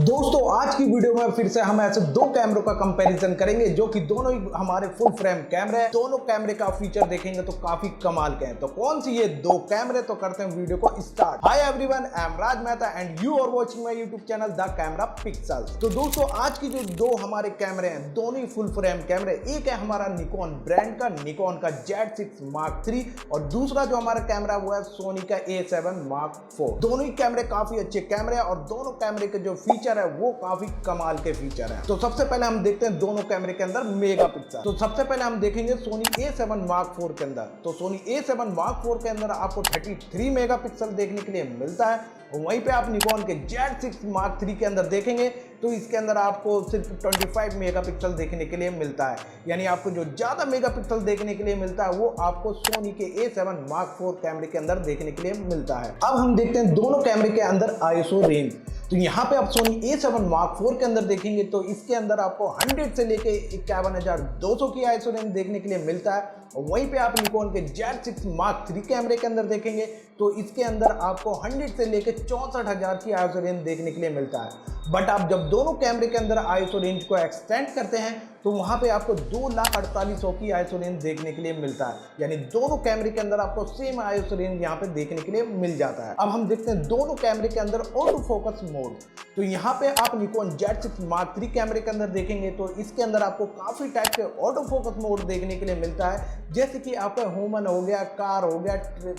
दोस्तों आज की वीडियो में फिर से हम ऐसे दो कैमरों का कंपैरिजन करेंगे जो कि दोनों ही हमारे फुल फ्रेम कैमरे हैं। दोनों कैमरे का फीचर देखेंगे तो काफी कमाल के हैं। तो कौन सी ये दो कैमरे, तो करते हैं वीडियो को start. Hi everyone, I am Raj Mehta and you are watching my YouTube channel the camera pixels. तो दोस्तों आज की जो दो हमारे कैमरे हैं, दोनों ही फुल फ्रेम कैमरे। एक है हमारा निकॉन ब्रांड का, निकॉन का Z6 Mark III, और दूसरा जो हमारा कैमरा वो है सोनी का A7 Mark IV। दोनों ही कैमरे काफी अच्छे कैमरे हैं और दोनों कैमरे के जो फीचर है वो काफी कमाल के फीचर है। तो सबसे पहले हम देखते हैं दोनों कैमरे के अंदर मेगापिक्सल। तो सबसे पहले हम देखेंगे सोनी A7 Mark IV के अंदर। तो सोनी A7 Mark IV के अंदर आपको 33 मेगापिक्सल देखने के लिए मिलता है। वहीं पे आप निकॉन के Z6 Mark III के अंदर देखेंगे तो इसके अंदर आपको सिर्फ 25 मेगापिक्सल देखने के लिए मिलता है। यानी आपको जो ज्यादा मेगापिक्सल देखने के लिए मिलता है वो आपको सोनी के A7 Mark IV कैमरे के अंदर देखने के लिए मिलता है। अब हम देखते हैं दोनों कैमरे के अंदर आईएसओ रेंज। तो यहाँ पे आप सोनी A7 Mark IV के अंदर देखेंगे तो इसके अंदर आपको 100 से लेके 51,200 की आईएसओ रेंज देखने के लिए मिलता है। और वहीं पे आप निकॉन के Z6 Mark III कैमरे के अंदर देखेंगे तो इसके अंदर आपको 100 से लेके 64,000 की आईएसओ रेंज देखने के लिए मिलता है। बट आप जब दोनों कैमरे के अंदर आईएसओ रेंज को एक्सटेंड करते हैं तो वहां पे आपको 2,48,000 की आईएसओ रेंज देखने के लिए मिलता है। यानी दोनों कैमरे के अंदर आपको सेम आईएसओ रेंज यहाँ पे देखने के लिए मिल जाता है। अब हम देखते हैं दोनों कैमरे के अंदर ऑटो फोकस मोड। तो यहाँ पे आप निकॉन Z6 Mark III कैमरे के अंदर देखेंगे तो इसके अंदर आपको काफी टाइप के ऑटो फोकस मोड देखने के लिए मिलता है। जैसे कि आपका ह्यूमन हो गया, कार हो गया,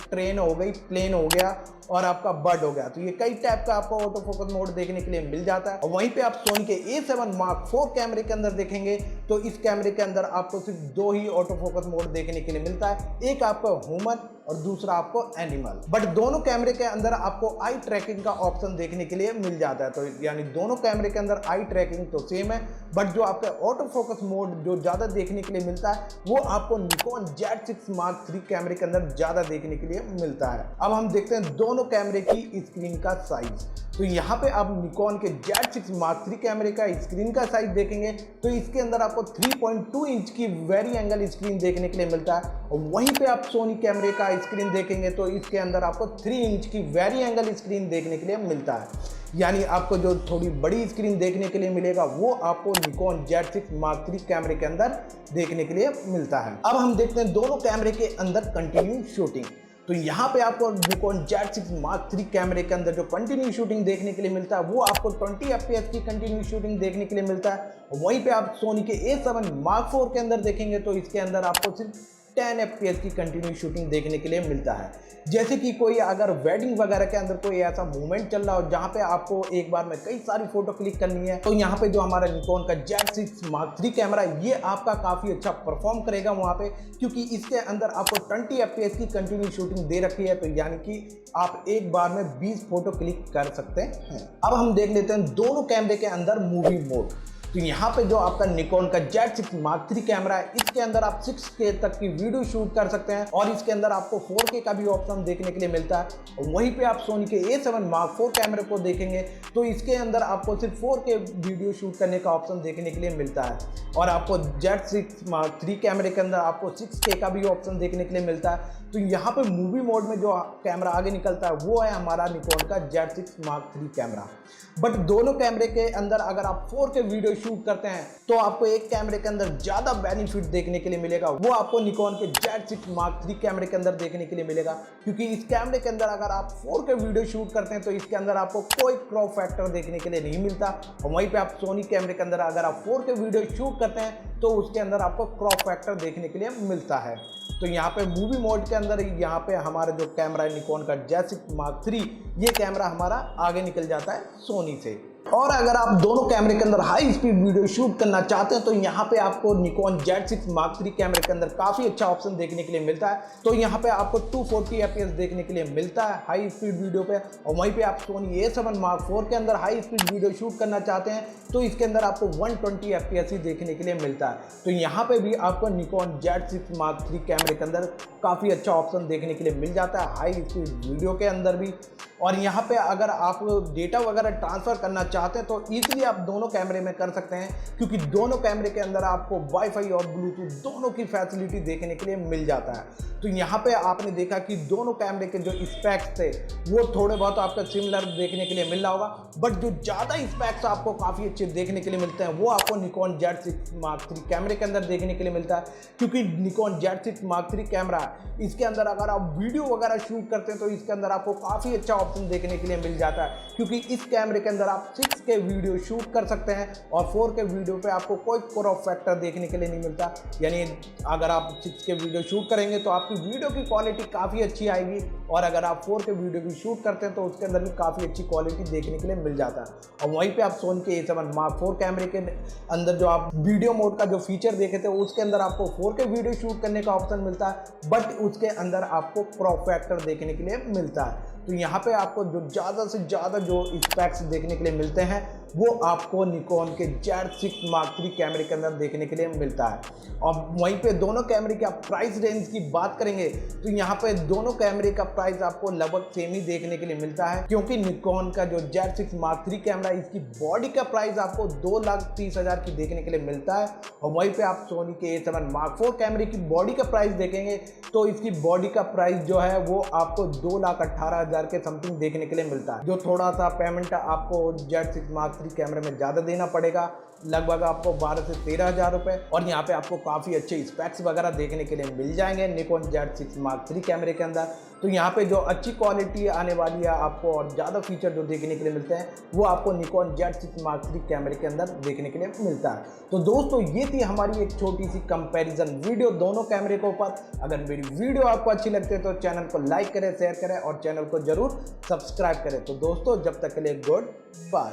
ट्रेन हो गई, प्लेन हो गया और आपका बर्ड हो गया। तो ये कई टाइप का आपको ऑटो फोकस मोड देखने के लिए मिल जाता है। और वहीं पे आप सोनी के A7 Mark IV कैमरे के अंदर देखेंगे तो इस कैमरे के अंदर आपको सिर्फ दो ही ऑटो फोकस मोड देखने के लिए मिलता है। एक आपका ह्यूमन और दूसरा आपको एनिमल। बट दोनों कैमरे के अंदर आपको आई ट्रैकिंग का ऑप्शन देखने के लिए मिल जाता है। तो यानी दोनों कैमरे के अंदर आई ट्रैकिंग तो सेम है, बट जो आपका ऑटो फोकस मोड जो ज्यादा देखने के लिए मिलता है वो आपको निकॉन Z6 Mark III कैमरे के अंदर ज्यादा देखने के लिए मिलता है। अब हम देखते हैं दोनों कैमरे की स्क्रीन का साइज। तो यहाँ पे आप निकॉन के Z6 Mark III कैमरे का स्क्रीन का साइज देखेंगे तो इसके अंदर आपको 3.2 इंच की वेरी एंगल स्क्रीन देखने के लिए मिलता है। और वहीं पे आप सोनी कैमरे का स्क्रीन देखेंगे तो इसके अंदर आपको 3 इंच की वेरी एंगल स्क्रीन देखने के लिए मिलता है। यानी आपको जो थोड़ी बड़ी स्क्रीन देखने के लिए मिलेगा वो आपको निकॉन Z6 Mark III कैमरे के अंदर देखने के लिए मिलता है। अब हम देखते हैं दोनों कैमरे के अंदर कंटिन्यू शूटिंग। तो यहाँ पे आपको निकॉन Z6 Mark III कैमरे के अंदर जो कंटिन्यू शूटिंग देखने के लिए मिलता है वो आपको 20 FPS की कंटिन्यू शूटिंग देखने के लिए मिलता है। वहीं पे आप सोनी के A7 Mark IV के अंदर देखेंगे तो इसके अंदर आपको सिर्फ 10 FPS की कंटिन्यू शूटिंग देखने के लिए मिलता है। जैसे कि कोई अगर वेडिंग वगैरह के अंदर कोई ऐसा मूवमेंट चल रहा हो जहां पे आपको एक बार में कई सारी फोटो क्लिक करनी है तो यहाँ पे जो हमारा निकॉन का Z6 Mark III कैमरा ये आपका काफी अच्छा परफॉर्म करेगा वहां पे, क्योंकि इसके अंदर आपको 20 FPS की कंटिन्यू शूटिंग दे रखी है। तो यानी कि आप एक बार में 20 फोटो क्लिक कर सकते हैं। अब हम देख लेते हैं दोनों कैमरे के अंदर मूवी मोड। तो यहाँ पे जो आपका निकॉन का Z6 Mark III कैमरा है इसके अंदर आप 6K तक की वीडियो शूट कर सकते हैं और इसके अंदर आपको 4K का भी ऑप्शन देखने के लिए मिलता है। और वहीं पे आप सोनी के A7 Mark IV कैमरे को देखेंगे तो इसके अंदर आपको सिर्फ 4K वीडियो शूट करने का ऑप्शन देखने के लिए मिलता है। और आपको Z6 Mark III कैमरे के अंदर आपको 6K का भी ऑप्शन देखने के लिए मिलता है। तो यहाँ पे मूवी मोड में जो कैमरा आगे निकलता है वो है हमारा निकॉन का Z6 Mark III camera. But दोनों कैमरे के अंदर अगर आप 4K वीडियो शूट करते हैं तो आपको एक कैमरे के अंदर ज्यादा बेनिफिट देखने के लिए मिलेगा, वो आपको निकॉन के Z6 Mark III कैमरे के अंदर देखने के लिए मिलेगा। क्योंकि इस कैमरे के अंदर अगर आप 4K वीडियो शूट करते हैं तो इसके अंदर आपको कोई क्रॉप फैक्टर देखने के लिए नहीं मिलता। और वहीं पे आप सोनी कैमरे के अंदर अगर आप 4K वीडियो शूट करते हैं तो उसके अंदर आपको क्रॉप फैक्टर देखने के लिए मिलता है। तो यहाँ पे मूवी मोड के अंदर यहाँ पे हमारा जो कैमरा है निकॉन का Z6 Mark III ये कैमरा हमारा आगे निकल जाता है सोनी से। और अगर आप दोनों कैमरे के अंदर हाई स्पीड वीडियो शूट करना चाहते हैं तो यहाँ पे आपको निकॉन Z6 Mark III कैमरे के अंदर काफी अच्छा ऑप्शन देखने के लिए मिलता है। तो यहाँ पे आपको 240 FPS देखने के लिए मिलता है हाई स्पीड वीडियो पे। और वहीं पे आप सोनी A7 Mark IV के अंदर हाई स्पीड वीडियो शूट करना चाहते हैं तो इसके अंदर आपको 120 FPS ही देखने के लिए मिलता है। तो यहाँ पे भी आपको निकॉन Z6 Mark III कैमरे कैमरे के अंदर काफ़ी अच्छा ऑप्शन देखने के लिए मिल जाता है हाई स्पीड वीडियो के अंदर भी। और यहाँ पे अगर आप डेटा वगैरह ट्रांसफ़र करना चाहते हैं तो ईजिली आप दोनों कैमरे में कर सकते हैं, क्योंकि दोनों कैमरे के अंदर आपको वाईफाई और ब्लूटूथ दोनों की फैसिलिटी देखने के लिए मिल जाता है। तो यहाँ पे आपने देखा कि दोनों कैमरे के जो स्पेक्स थे वो थोड़े बहुत आपका सिमिलर देखने के लिए मिल रहा होगा, बट जो ज़्यादा स्पेक्स आपको काफ़ी अच्छे देखने के लिए मिलते हैं वो आपको निकॉन Z6 Mark III कैमरे के अंदर देखने के लिए मिलता है। क्योंकि Nikon Z6 Mark III camera इसके अंदर अगर आप वीडियो वगैरह शूट करते हैं तो इसके अंदर आपको काफ़ी अच्छा ऑप्शन देखने के लिए मिल जाता है, क्योंकि इस कैमरे के अंदर आप 6K वीडियो शूट कर सकते हैं और 4K वीडियो पे आपको कोई क्रॉप फैक्टर देखने के लिए नहीं मिलता। यानी अगर आप 6K वीडियो शूट करेंगे तो आपकी वीडियो की क्वालिटी काफ़ी अच्छी आएगी, और अगर आप 4K वीडियो भी शूट करते हैं तो उसके अंदर भी काफ़ी अच्छी क्वालिटी देखने के लिए मिल जाता है। और वहीं पे आप सोनी के A7 Mark IV कैमरे के अंदर जो आप वीडियो मोड का जो फीचर देखे थे उसके अंदर आपको 4K वीडियो शूट करने का ऑप्शन मिलता है, बट उसके अंदर आपको क्रॉप फैक्टर देखने के लिए मिलता है। तो यहाँ पे आपको जो ज़्यादा से ज़्यादा जो स्पेक्स देखने के लिए मिलते हैं वो आपको निकॉन के Z6 Mark III कैमरे के अंदर देखने के लिए मिलता है। और वहीं पे दोनों कैमरे की आप प्राइस रेंज की बात करेंगे तो यहाँ पे दोनों कैमरे का प्राइस आपको लगभग सेम ही देखने के लिए मिलता है, क्योंकि निकॉन का जो Z6 Mark III कैमरा इसकी बॉडी का प्राइस आपको 2,30,000 की देखने के लिए मिलता है। और वहीं पे आप सोनी के A7 Mark IV कैमरे की बॉडी का प्राइस देखेंगे तो इसकी बॉडी का प्राइस जो है वो आपको 2,18,000 के समथिंग देखने के लिए मिलता है। जो थोड़ा सा पेमेंट आपको Z6 Mark III कैमरे में ज़्यादा देना पड़ेगा, लगभग आपको 12 से 13,000 रुपये। और यहाँ पे आपको काफ़ी अच्छे स्पेक्स वगैरह देखने के लिए मिल जाएंगे निकॉन Z6 Mark III कैमरे के अंदर। तो यहाँ पे जो अच्छी क्वालिटी आने वाली है आपको और ज़्यादा फीचर जो देखने के लिए मिलते हैं वो आपको निकॉन Z6 Mark III कैमरे के अंदर देखने के लिए मिलता है। तो दोस्तों ये थी हमारी एक छोटी सी कंपैरिजन वीडियो दोनों कैमरे के ऊपर। अगर मेरी वीडियो आपको अच्छी लगती है तो चैनल को लाइक करें, शेयर करें और चैनल को जरूर सब्सक्राइब करें। तो दोस्तों जब तक के लिए गुड बाय।